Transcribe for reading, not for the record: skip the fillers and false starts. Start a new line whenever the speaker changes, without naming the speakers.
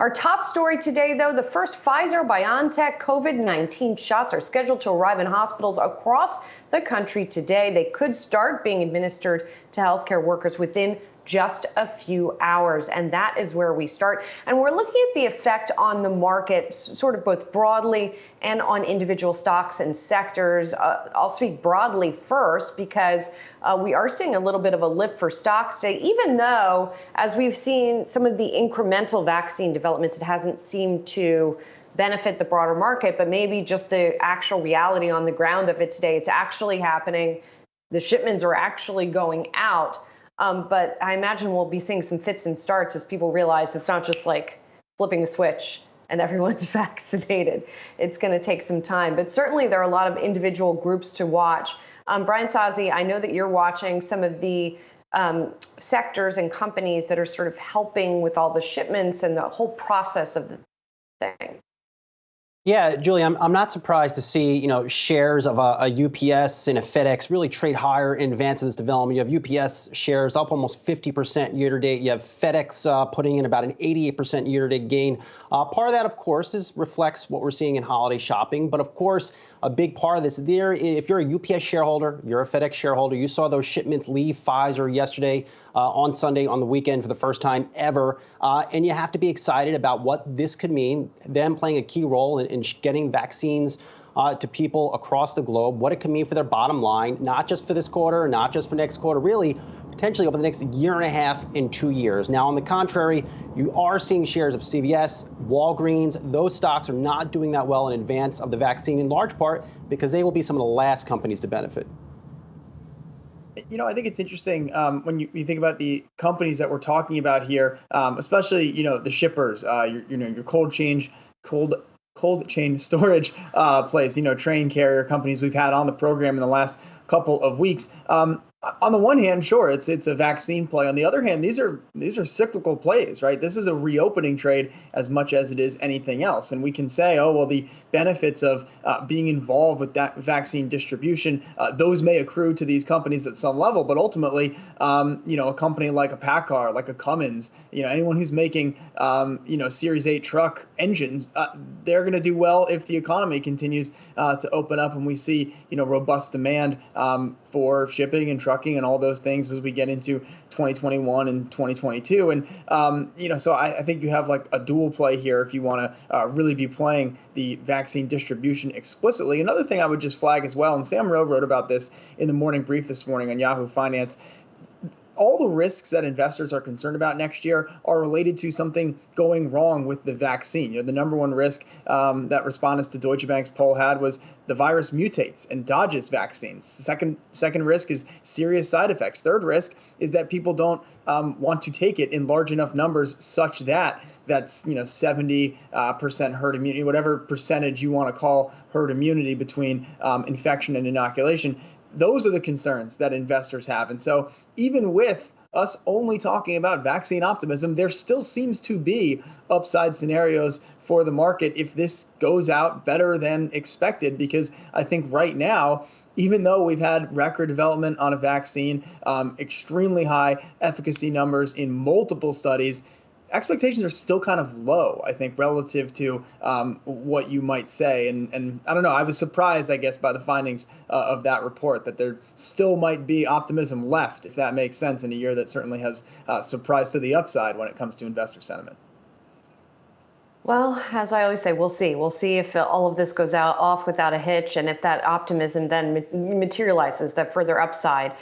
Our top story today, though, the first Pfizer-BioNTech COVID-19 shots are scheduled to arrive in hospitals across the country today. They could start being administered to healthcare workers within just a few hours. And that is where we start. And we're looking at the effect on the market, sort of both broadly and on individual stocks and sectors. I'll speak broadly first because we are seeing a little bit of a lift for stocks today, even though, as we've seen some of the incremental vaccine developments, it hasn't seemed to benefit the broader market, but maybe just the actual reality on the ground of it today. It's actually happening. The shipments are actually going out. But I imagine we'll be seeing some fits and starts as people realize it's not just like flipping a switch and everyone's vaccinated. It's going to take some time. But certainly there are a lot of individual groups to watch. Brian Sozzi, I know that you're watching some of the sectors and companies that are sort of helping with all the shipments and the whole process of the thing.
Yeah, Julie, I'm not surprised to see, shares of a UPS and a FedEx really trade higher in advance of this development. You have UPS shares up almost 50% year to date. You have FedEx putting in about an 88% year to date gain. Part of that, of course, reflects what we're seeing in holiday shopping. But of course, a big part of this if you're a UPS shareholder, you're a FedEx shareholder, you saw those shipments leave Pfizer yesterday on Sunday on the weekend for the first time ever. And you have to be excited about what this could mean, them playing a key role in getting vaccines to people across the globe, what it can mean for their bottom line, not just for this quarter, not just for next quarter, really potentially over the next year and a half and 2 years. Now, on the contrary, you are seeing shares of CVS, Walgreens. Those stocks are not doing that well in advance of the vaccine, in large part because they will be some of the last companies to benefit.
I think it's interesting when you think about the companies that we're talking about here, especially, the shippers, your cold chain storage place, train carrier companies we've had on the program in the last couple of weeks. On the one hand, sure, it's a vaccine play. On the other hand, these are cyclical plays, right? This is a reopening trade as much as it is anything else. And we can say, oh, well, the benefits of being involved with that vaccine distribution, those may accrue to these companies at some level. But ultimately, a company like a PACCAR, like a Cummins, anyone who's making, Series 8 truck engines, they're going to do well if the economy continues to open up and we see, robust demand for shipping and trucking and all those things as we get into 2021 and 2022. And, so I think you have like a dual play here if you want to really be playing the vaccine distribution explicitly. Another thing I would just flag as well, and Sam Rowe wrote about this in the morning brief this morning on Yahoo Finance, all the risks that investors are concerned about next year are related to something going wrong with the vaccine. The number one risk that respondents to Deutsche Bank's poll had was the virus mutates and dodges vaccines. Second risk is serious side effects. Third risk is that people don't want to take it in large enough numbers such that that's 70% herd immunity, whatever percentage you want to call herd immunity between infection and inoculation. Those are the concerns that investors have. And so even with us only talking about vaccine optimism, there still seems to be upside scenarios for the market if this goes out better than expected, because I think right now, even though we've had record development on a vaccine, extremely high efficacy numbers in multiple studies, expectations are still kind of low, I think, relative to what you might say. And I don't know, I was surprised, I guess, by the findings of that report, that there still might be optimism left, if that makes sense, in a year that certainly has surprised to the upside when it comes to investor sentiment.
Well, as I always say, we'll see. We'll see if all of this goes off without a hitch and if that optimism then materializes, that further upside.